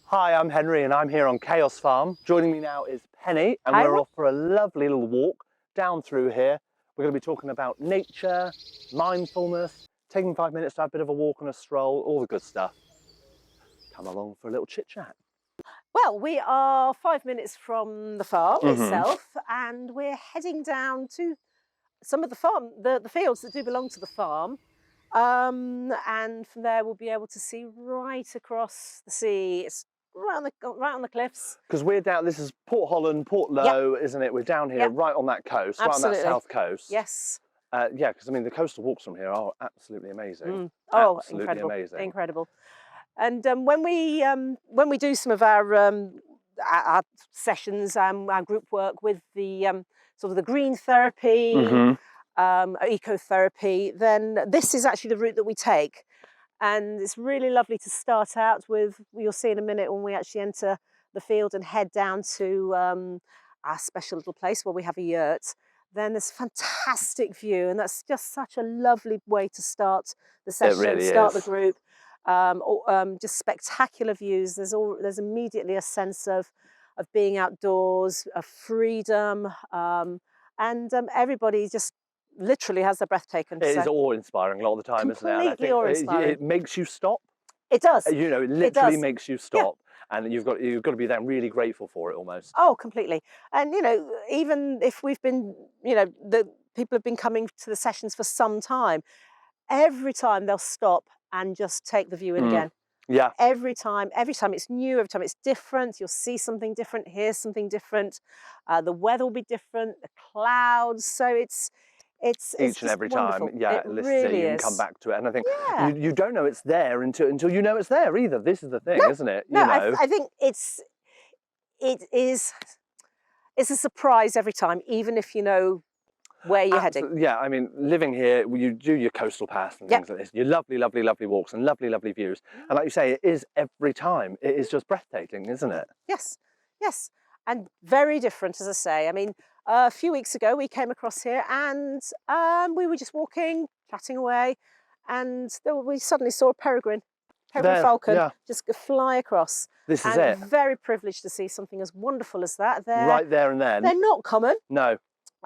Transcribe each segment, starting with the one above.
Hi, I'm Henry and I'm here on Chaos Farm. Joining me now is Penny and Hi. we're off for a lovely little walk down through here. We're going to be talking about nature, mindfulness, taking 5 minutes to have a bit of a walk and a stroll, all the good stuff. Come along for a little chit chat. Well, we are 5 minutes from the farm itself, and we're heading down to some of the fields that do belong to the farm. And from there, we'll be able to see right across the sea. It's right on the cliffs. Because we're down, this is Port Holland, Port Low, isn't it? We're down here right on that coast, Absolutely. right on that south coast. Yes. Yeah, because I mean, the coastal walks from here are absolutely amazing. Oh, absolutely incredible. amazing. Incredible. And when we do some of our sessions, our group work with the sort of the green therapy, ecotherapy, then this is actually the route that we take. And it's really lovely to start out with. You'll see in a minute when we actually enter the field and head down to our special little place where we have a yurt. Then there's fantastic view, and that's just such a lovely way to start the session, start the group. Just spectacular views. There's immediately a sense of being outdoors, of freedom, and everybody just literally has their breath taken. It is awe-inspiring a lot of the time, isn't it? Completely awe-inspiring. It makes you stop. It does. You know, it literally makes you stop. Yeah. And you've got to be then really grateful for it almost. Oh, completely. And you know, even if we've been, you know, the people have been coming to the sessions for some time, every time they'll stop and just take the view in again. Yeah. Every time it's new, every time it's different, you'll see something different, hear something different. The weather will be different, the clouds. So it's each and every wonderful. time, yeah, Really you can come back to it. And I think you don't know it's there until you know it's there either. This is the thing, isn't it? No, I think it is a surprise every time, even if you know where you're heading. Yeah, I mean, living here, you do your coastal paths and things like this. Your lovely, lovely, lovely walks and lovely, lovely views. And like you say, it is every time. It is just breathtaking, isn't it? Yes, yes. And very different, as I say. I mean, a few weeks ago, we came across here and we were just walking, chatting away, and we suddenly saw a peregrine falcon just fly across. This is it. Very privileged to see something as wonderful as that. Right there and then. They're not common. No.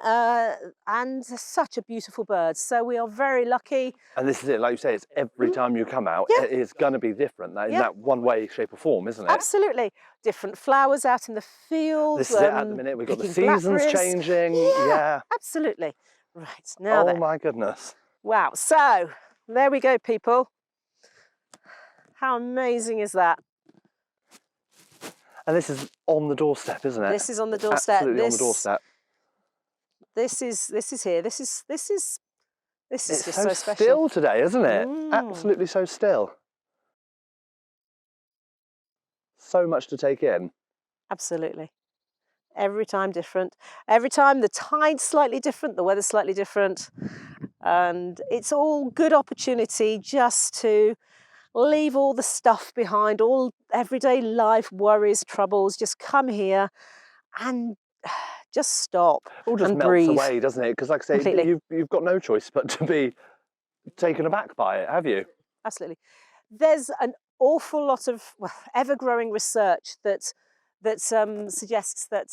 And they're such a beautiful bird. So we are very lucky. And this is it, like you say, it's every time you come out, it is going to be different in that one way, shape or form, isn't it? Absolutely. Different flowers out in the fields. This is it at the minute. We've got the seasons changing. Yeah. Absolutely. Right, now Oh my goodness. Wow. So there we go, people. How amazing is that? And this is on the doorstep, isn't it? This is on the doorstep. Absolutely on the doorstep. This is here. This is just so special. Still today, isn't it? Absolutely so still. So much to take in. Absolutely. Every time different. Every time the tide's slightly different, the weather's slightly different. And it's all good opportunity just to leave all the stuff behind, all everyday life worries, troubles, just come here and just stop. It all just melts breathe. away, doesn't it? Because like I say, you've got no choice but to be taken aback by it, have you? Absolutely. There's an awful lot of ever-growing research that suggests that,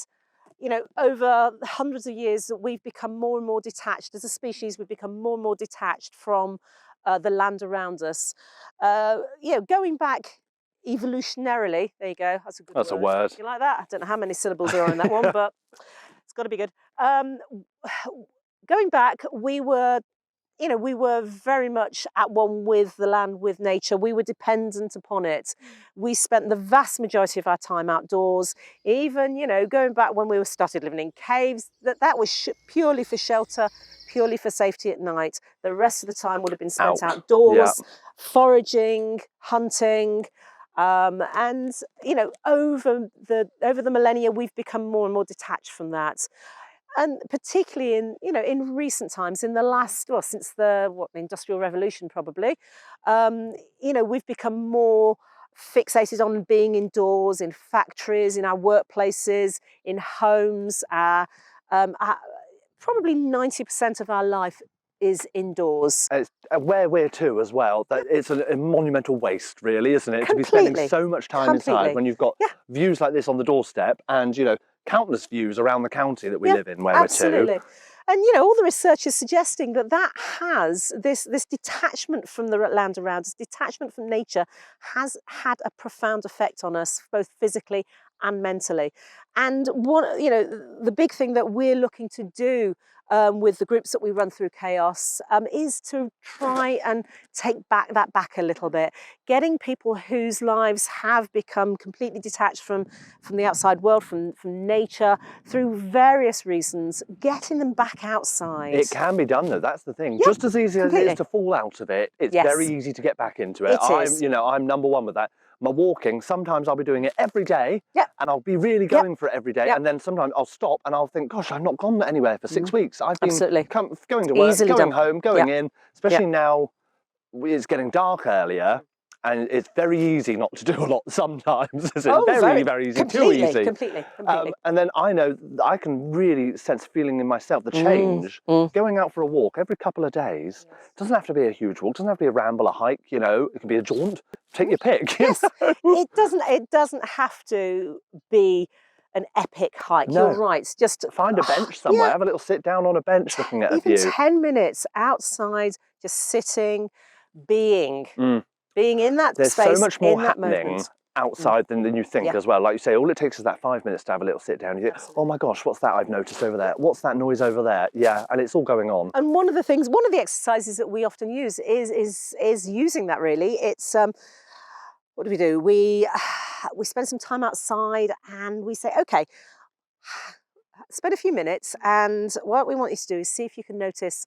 you know, over hundreds of years that we've become more and more detached as a species. We've become more and more detached from the land around us. You know, going back evolutionarily, there you go. That's a good word. That's a word. You like that? I don't know how many syllables there are in that one, but it's got to be good. Going back, we were very much at one with the land, with nature. We were dependent upon it. We spent the vast majority of our time outdoors. Even, you know, going back when we started living in caves, that was purely for shelter, purely for safety at night. The rest of the time would have been spent outdoors, foraging, hunting. And you know, over the millennia, we've become more and more detached from that. And particularly in recent times, in the last, since the Industrial Revolution probably, you know, we've become more fixated on being indoors, in factories, in our workplaces, in homes. Probably 90% of our life is indoors. It's where we're to as well, that it's a monumental waste, really, isn't it? To be Completely. spending so much time Completely. inside when you've got Yeah. views like this on the doorstep and, you know, countless views around the county that we Yeah, live in where absolutely. we're to. And you know, all the research is suggesting that that has this detachment from the land around us, detachment from nature, has had a profound effect on us, both physically and mentally. And one, you know, the big thing that we're looking to do with the groups that we run through Chaos is to try and take that back a little bit, getting people whose lives have become completely detached from the outside world, from nature, through various reasons, getting them back outside. It can be done though, that's the thing. Yeah, Just as easy as it completely. is to fall out of it, it's Yes. very easy to get back into it. It is. You know, I'm number one with that. My walking, sometimes I'll be doing it every day, Yep. and I'll be really Yep. going for it every day, Yep. and then sometimes I'll stop and I'll think, gosh, I've not gone anywhere for 6 weeks. I've been Absolutely. going to work, Easily going done. home, going in, especially Yep. now it's getting dark earlier, and it's very easy not to do a lot sometimes. It's Oh, very easy, too easy. Completely. And then I know that I can really sense feeling in myself the change. Going out for a walk every couple of days doesn't have to be a huge walk, doesn't have to be a ramble, a hike, you know, it can be a jaunt. Take your pick. Yes, it doesn't have to be an epic hike. No. You're right. Just find a bench somewhere, yeah. have a little sit down on a bench looking at a Even view. 10 minutes outside, just sitting, being in that There's space, so much more in that happening moment. outside than you think as well. Like you say, all it takes is that 5 minutes to have a little sit down. You think, Absolutely. oh my gosh, what's that I've noticed over there? What's that noise over there? Yeah, and it's all going on. And one of the exercises that we often use is using that really. It's what do? We spend some time outside and we say, okay, spend a few minutes, and what we want you to do is see if you can notice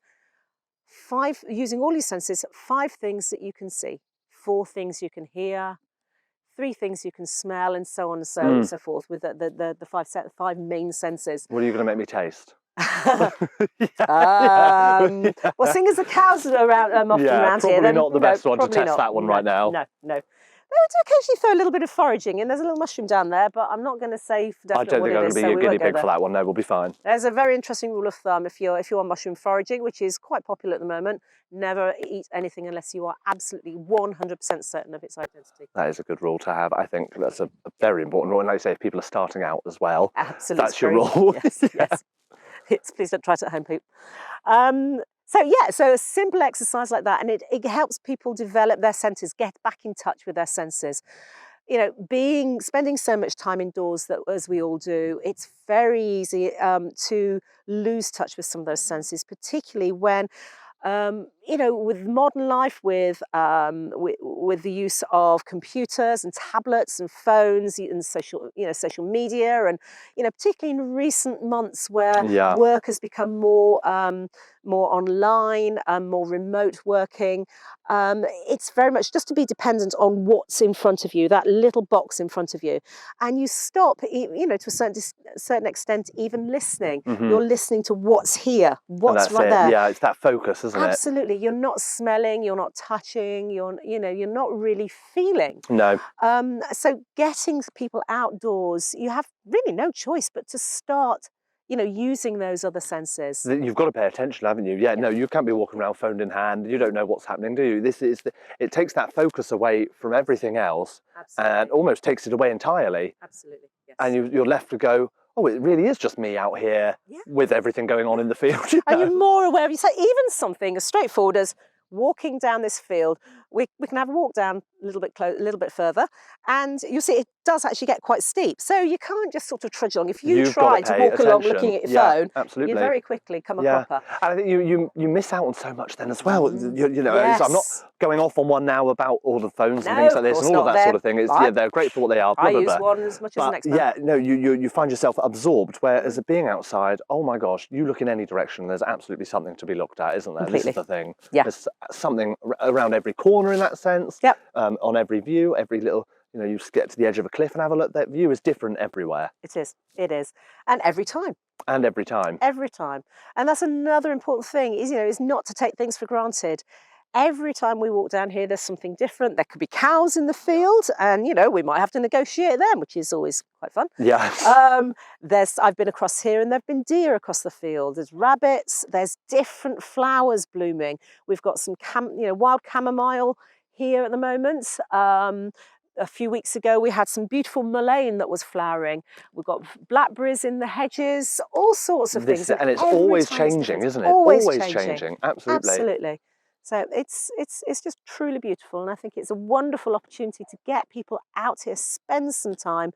using all your senses, 5 things that you can see, 4 things you can hear, 3 things you can smell, and so on and so forth, with the 5 main senses. What are you going to make me taste? Well, seeing as the cows are around, often around here, then not the best one to test that one right now. No. We do occasionally throw a little bit of foraging in. There's a little mushroom down there, but I'm not going to say for definite I don't think I'm going to be a guinea pig for that one. No, we'll be fine. There's a very interesting rule of thumb if you're mushroom foraging, which is quite popular at the moment. Never eat anything unless you are absolutely 100% certain of its identity. That is a good rule to have. I think that's a very important rule. And like you say, if people are starting out as well, absolutely, that's your rule. Yes. Please don't try it at home, people. So a simple exercise like that, and it helps people develop their senses, get back in touch with their senses. You know, spending so much time indoors that as we all do, it's very easy to lose touch with some of those senses, particularly when you know, with modern life, with the use of computers and tablets and phones and social media, and you know, particularly in recent months where work has become more online, more remote working. It's very much just to be dependent on what's in front of you, that little box in front of you, and you stop, you know, to a certain extent, even listening. You're listening to what's here, what's right there. Yeah, it's that focus, isn't it? Absolutely. You're not smelling, you're not touching, you're not really feeling. No. So getting people outdoors, you have really no choice but to start, you know, using those other senses. You've got to pay attention, haven't you? Yeah, no, you can't be walking around phone in hand. You don't know what's happening, do you? It takes that focus away from everything else. Absolutely. And almost takes it away entirely. Absolutely, yes. And you're left to go, oh, it really is just me out here with everything going on in the field. You know? And you're more aware of, even something as straightforward as walking down this field. We can have a walk down a little bit further, and you'll see it does actually get quite steep. So you can't just sort of trudge along. If you try to walk along looking at your phone, absolutely, you very quickly come a cropper. And I think you miss out on so much then as well. You know, I'm not going off on one now about all the phones and things like this and all of that sort of thing. They're great for what they are. I use one as much as the next one. Yeah, no, you find yourself absorbed. Whereas being outside, oh my gosh, you look in any direction, there's absolutely something to be looked at, isn't there? Completely. This is the thing. Yeah. There's something around every corner in that sense. Yep. On every view, every little, you know, you just get to the edge of a cliff and have a look. That view is different everywhere. It is, and every time. Every time. And that's another important thing. Is not to take things for granted. Every time we walk down here, there's something different. There could be cows in the field, and you know, we might have to negotiate them, which is always quite fun. Yeah. I've been across here, and there've been deer across the field. There's rabbits. There's different flowers blooming. We've got some wild chamomile here at the moment. A few weeks ago, we had some beautiful mullein that was flowering. We've got blackberries in the hedges, all sorts of things. And it's always changing, isn't it? Always changing. Absolutely. Absolutely. So it's just truly beautiful, and I think it's a wonderful opportunity to get people out here, spend some time,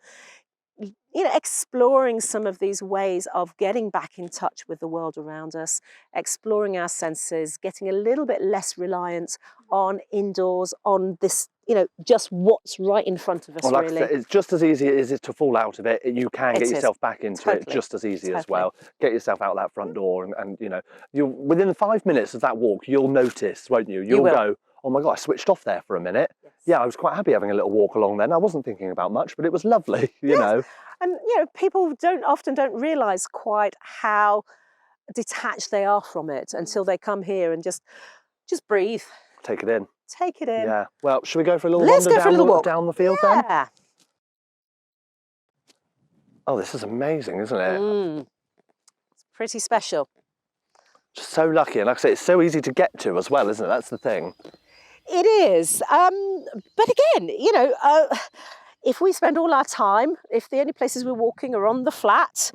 exploring some of these ways of getting back in touch with the world around us, exploring our senses, getting a little bit less reliant on indoors, on this, just what's right in front of us, well, like really. I said, it's just as easy as it to fall out of it. You can get yourself back into it just as easy as well. Get yourself out that front door, and you'll within 5 minutes of that walk, you'll notice, won't you? You'll go, oh my God, I switched off there for a minute. Yes. Yeah, I was quite happy having a little walk along then. I wasn't thinking about much, but it was lovely, you know. And people often don't realise quite how detached they are from it until they come here and just breathe. Take it in. Take it in. Yeah. Well, should we go for a little wander down the field then? Yeah. Oh, this is amazing, isn't it? It's pretty special. Just so lucky, and like I say, it's so easy to get to as well, isn't it? That's the thing. It is. But again, if we spend all our time, if the only places we're walking are on the flat,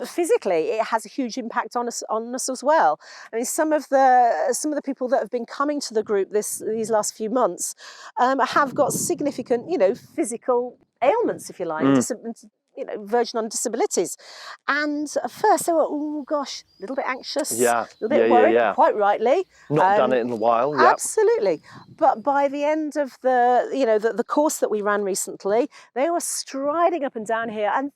physically, it has a huge impact on us as well. I mean, some of the people that have been coming to the group these last few months have got significant, physical ailments, if you like, verging on disabilities. And at first they were, oh gosh, a little bit anxious, a little bit worried, quite rightly. Not done it in a while. Yep. Absolutely. But by the end of the course that we ran recently, they were striding up and down here, and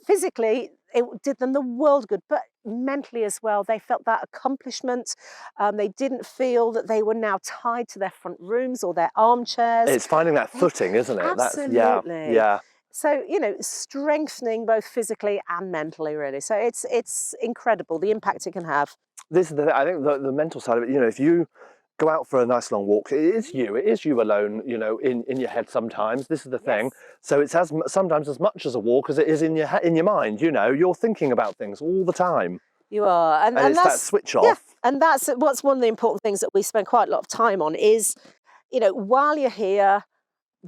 physically it did them the world good, but mentally as well. They felt that accomplishment. They didn't feel that they were now tied to their front rooms or their armchairs. It's finding that footing, isn't it? Absolutely. Yeah. So, strengthening both physically and mentally, really. So it's incredible, the impact it can have. This is I think the mental side of it, if you go out for a nice long walk, it is you alone, in your head sometimes. This is the thing. Yes. So it's sometimes as much as a walk as it is in your mind, you're thinking about things all the time. You are. And it's that's, that switch off. Yeah, and that's what's one of the important things that we spend quite a lot of time on is, while you're here,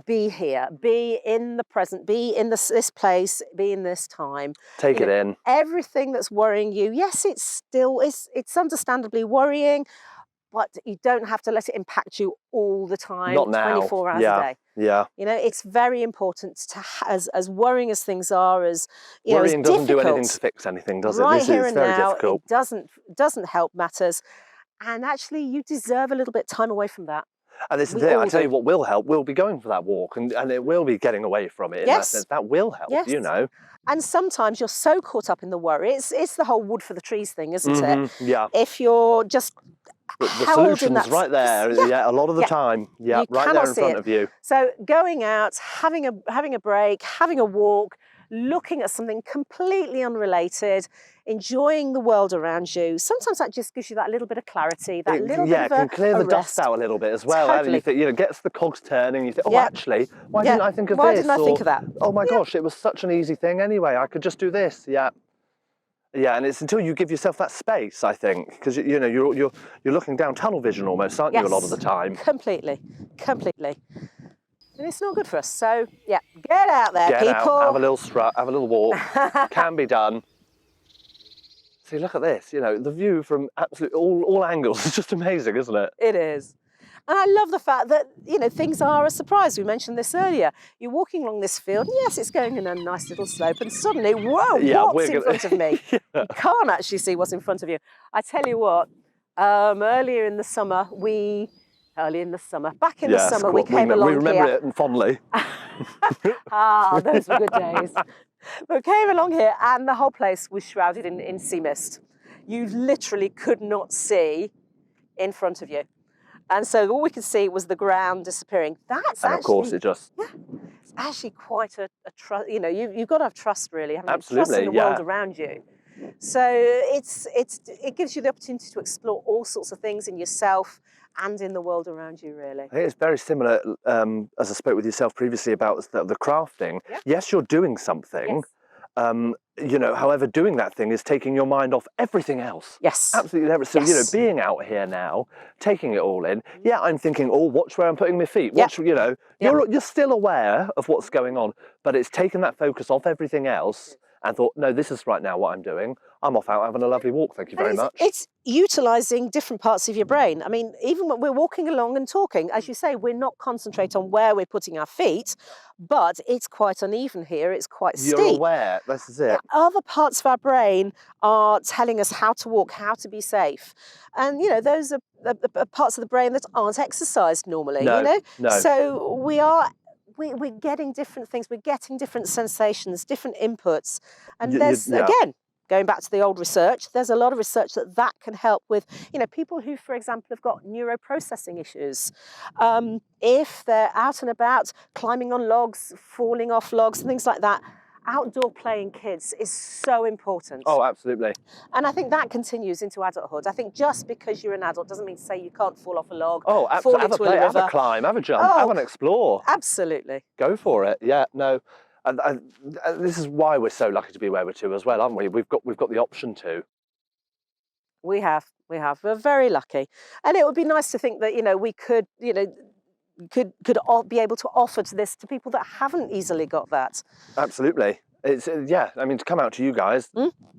be in the present, be in this place, be in this time. Take it in. Everything that's worrying you, yes, it's understandably worrying, but you don't have to let it impact you all the time. Not now. 24 hours a day. Yeah. It's very important to, as worrying as things are, as worrying as doesn't do anything to fix anything, does it? Right This here is and very now, difficult. It doesn't help matters, and actually, you deserve a little bit of time away from that. And this is it. I tell you what will help. We'll be going for that walk, and it will be getting away from it. Yes. That will help. Yes. And sometimes you're so caught up in the worry. It's the whole wood for the trees thing, isn't it? Yeah. If you're just the solution's right there. Yeah. A lot of the time. Yeah. Right there in front of you. So going out, having a break, having a walk, looking at something completely unrelated, enjoying the world around you. Sometimes that just gives you that little bit of clarity, that little bit of can clear the rest. dust out a little bit as well. Totally. And you think, gets the cogs turning. You think, oh, actually, why didn't I think of this? Why didn't I think of that? Oh my gosh, it was such an easy thing anyway. I could just do this. Yeah. Yeah, and it's until you give yourself that space, I think, because you're looking down tunnel vision almost, aren't you, a lot of the time? Completely. And it's not good for us. So, yeah, get out there, people. Get out, have a little strut, have a little walk. Can be done. See, look at this. The view from absolutely all angles is just amazing, isn't it? It is. And I love the fact that, things are a surprise. We mentioned this earlier. You're walking along this field, and yes, it's going in a nice little slope, and suddenly, whoa, what's in front of me? You can't actually see what's in front of you. I tell you what, back in the summer, we came along here. We remember it fondly. Those were good days. We came along here, and the whole place was shrouded in sea mist. You literally could not see in front of you. And so all we could see was the ground disappearing. Of course it just... Yeah, it's actually quite a trust. You've got to have trust, really. Absolutely, trust in the world around you. So it gives you the opportunity to explore all sorts of things in yourself and in the world around you, really. I think it's very similar, as I spoke with yourself previously about the crafting. Yeah. Yes, you're doing something. Yes. You know, however, doing that thing is taking your mind off everything else. Yes. Absolutely everything. So, you know, Yes. being out here now, taking it all in, yeah, I'm thinking, oh, watch where I'm putting my feet. Yep. Watch, you know, you're still aware of what's going on, but it's taken that focus off everything else and thought, no, this is right now what I'm doing. I'm off out having a lovely walk, thank you very much. It's utilising different parts of your brain. I mean, even when we're walking along and talking, as you say, we're not concentrating on where we're putting our feet, but it's quite uneven here, it's quite steep. You're aware, this is it. Other parts of our brain are telling us how to walk, how to be safe. And, you know, those are parts of the brain that aren't exercised normally, No, you know? no. So we're getting different things, we're getting different sensations, different inputs. And there's, again, going back to the old research, there's a lot of research that can help with, you know, people who, for example, have got neuroprocessing issues. If they're out and about, climbing on logs, falling off logs, and things like that, outdoor playing kids is so important. Oh, absolutely. And I think that continues into adulthood. I think just because you're an adult doesn't mean to say you can't fall off a log, Oh, fall have a into play, a river. have a climb, have a jump, have an explore. Absolutely. Go for it. Yeah, no. And this is why we're so lucky to be where we're to as well, aren't we? We've got the option to. We have. We're very lucky, and it would be nice to think that, you know, we could, you know, could be able to offer this to people that haven't easily got that. Absolutely. It's yeah. I mean, to come out to you guys,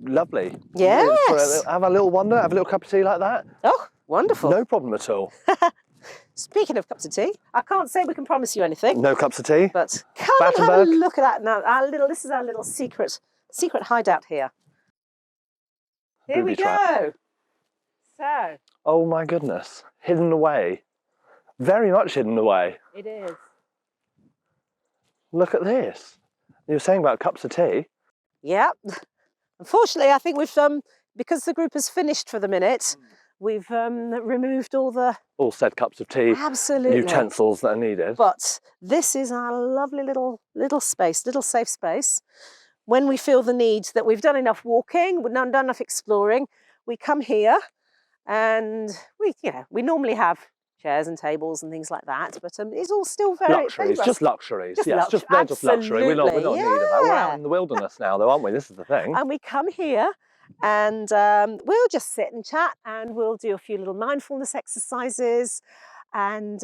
lovely. Yes. Have a little wander, have a little cup of tea like that. Oh, wonderful. No problem at all. Speaking of cups of tea, I can't say we can promise you anything. No cups of tea. But come and have a look at that now. This is our little secret hideout here. Here we go. So. Oh my goodness, hidden away. Very much hidden away. It is. Look at this. You were saying about cups of tea. Yeah. Unfortunately, I think we've because the group has finished for the minute, we've removed all said cups of tea, absolutely, utensils that are needed. But this is our lovely little space, little safe space. When we feel the need that we've done enough walking, we've done enough exploring, we come here, and we normally have chairs and tables and things like that, but it's all still very luxuries, just luxuries. They're just luxury. We're not in need of that. We're out in the wilderness now, though, aren't we? This is the thing. And we come here, and we'll just sit and chat, and we'll do a few little mindfulness exercises, and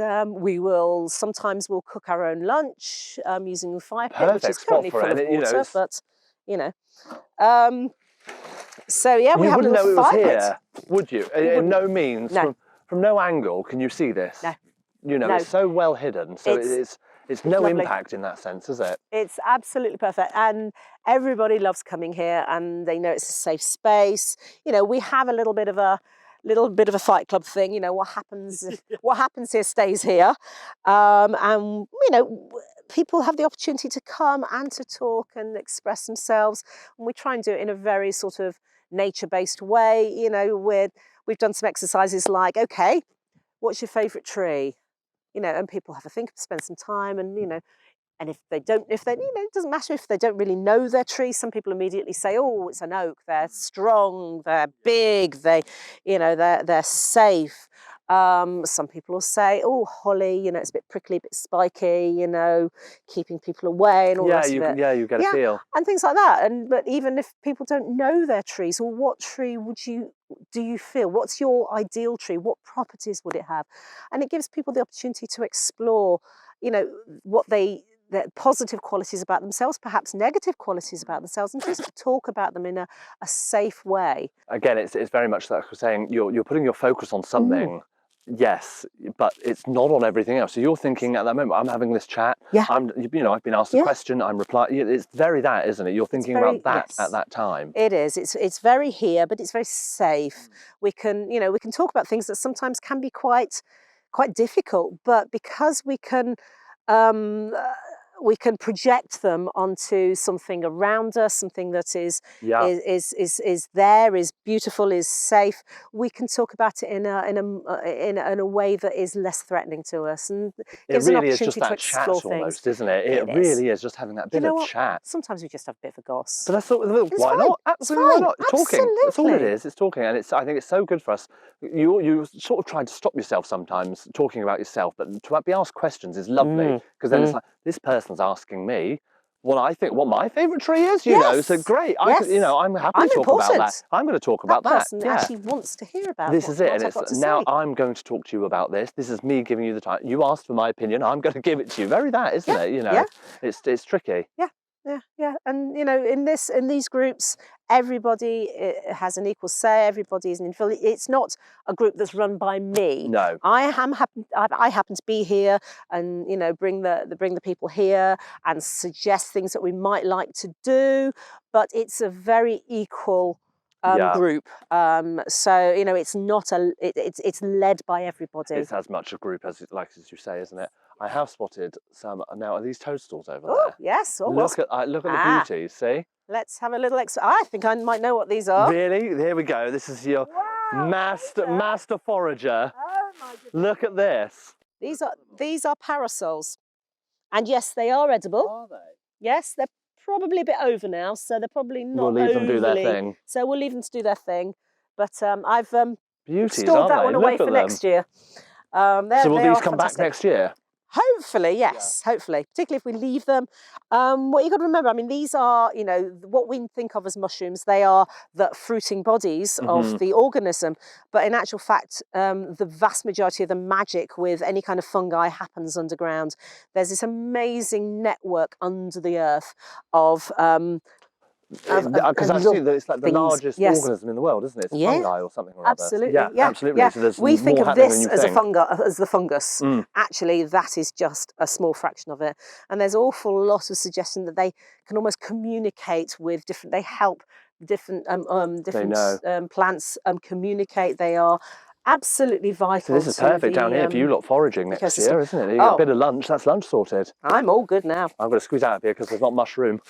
sometimes we'll cook our own lunch using the fire pit, which is currently full of water, but you know. So yeah, we have a little fire pit. You wouldn't know it was here, would you? In no means. No. From no angle can you see this. No. You know, it's so well hidden, so it's no lovely. impact in that sense, is it? It's absolutely perfect, and everybody loves coming here, and they know it's a safe space. You know, we have a little bit of a Fight Club thing. You know, what happens here stays here, and you know, people have the opportunity to come and to talk and express themselves, and we try and do it in a very sort of nature-based way. You know, we've done some exercises like, okay, what's your favourite tree? You know, and people have a think, spend some time, and you know, and if they you know, it doesn't matter if they don't really know their tree. Some people immediately say, oh, it's an oak. They're strong, they're big, they're safe. Some people will say, oh, holly, you know, it's a bit prickly, a bit spiky, you know, keeping people away and all the rest of it. Yeah, you get a feel. And things like that. But even if people don't know their trees, well, what tree do you feel? What's your ideal tree? What properties would it have? And it gives people the opportunity to explore, you know, their positive qualities about themselves, perhaps negative qualities about themselves, and just to talk about them in a safe way. Again, it's very much like we're saying, you're putting your focus on something. Yes, but it's not on everything else. So you're thinking at that moment, I'm having this chat. Yeah. I've been asked a question. I'm replying. It's very that, isn't it? You're thinking about that at that time. It is. It's very here, but it's very safe. We can talk about things that sometimes can be quite difficult, but because we can. we can project them onto something around us, something that is there, is beautiful, is safe. We can talk about it in a way that is less threatening to us, and gives It an really is just opportunity to that chat explore things. almost, isn't it? It is. really is just having that You bit know of what? chat. Sometimes we just have a bit of a goss. But that's why fine. not? It's Absolutely, why fine. not? Talking. That's all it Absolutely. is. It's talking, and I think it's so good for us. You sort of try to stop yourself sometimes talking about yourself, but to be asked questions is lovely, because then it's like, this person's asking me what I think, what my favourite tree is, you know. So great. I'm happy to talk about that. I'm going to talk about that. Person actually wants to hear about this. Is it? And I've got to now say. I'm going to talk to you about this. This is me giving you the time. You asked for my opinion. I'm going to give it to you. Very that, isn't it? You know, it's tricky. Yeah, and you know, in these groups, everybody has an equal say. Everybody is an influence. It's not a group that's run by me. No, I happen to be here, and you know, bring the people here and suggest things that we might like to do. But it's a very equal group. So you know, it's not it's led by everybody. It's as much a group as you say, isn't it? I have spotted some. Now, are these toadstools over Oh there? yes. Look at the beauties. See? Let's have a little I think I might know what these are. Really? Here we go. This is your master forager. Oh my goodness. Look at this. These are parasols, and yes, they are edible. Are they? Yes, they're probably a bit over now, so they're probably not. We'll leave them do their thing. So we'll leave them to do their thing. But I've Beauties, stored that one away Look for next year. So will these come back next year? Hopefully, yes. Yeah. Hopefully, particularly if we leave them. What you've got to remember, I mean, these are, you know, what we think of as mushrooms. They are the fruiting bodies of the organism. But in actual fact, the vast majority of the magic with any kind of fungi happens underground. There's this amazing network under the earth of because I see that it's like the largest organism in the world, isn't it? It's a fungi or something or other. Absolutely. Yeah, absolutely. Yeah. So we think of this as the fungus. Actually, that is just a small fraction of it. And there's an awful lot of suggestion that they can almost communicate with different. They help different plants communicate. They are absolutely vital. So this is perfect down here for you lot foraging next year, isn't it? You get a bit of lunch. That's lunch sorted. I'm all good now. I'm going to squeeze out of here because there's not much room.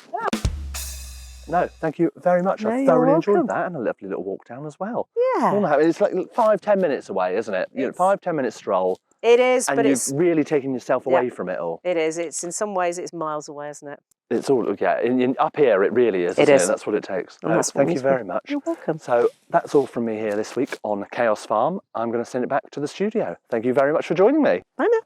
No, thank you very much. No, I thoroughly enjoyed that, and a lovely little walk down as well. Yeah. It's like 5-10 minutes away, isn't it? 5-10 minute stroll. It is, and but you've really taken yourself away from it all. It is. It's in some ways it's miles away, isn't it? It's all up here. It really is. Isn't it? That's what it takes. No, thank you very much. You're welcome. So that's all from me here this week on Chaos Farm. I'm going to send it back to the studio. Thank you very much for joining me. Bye now.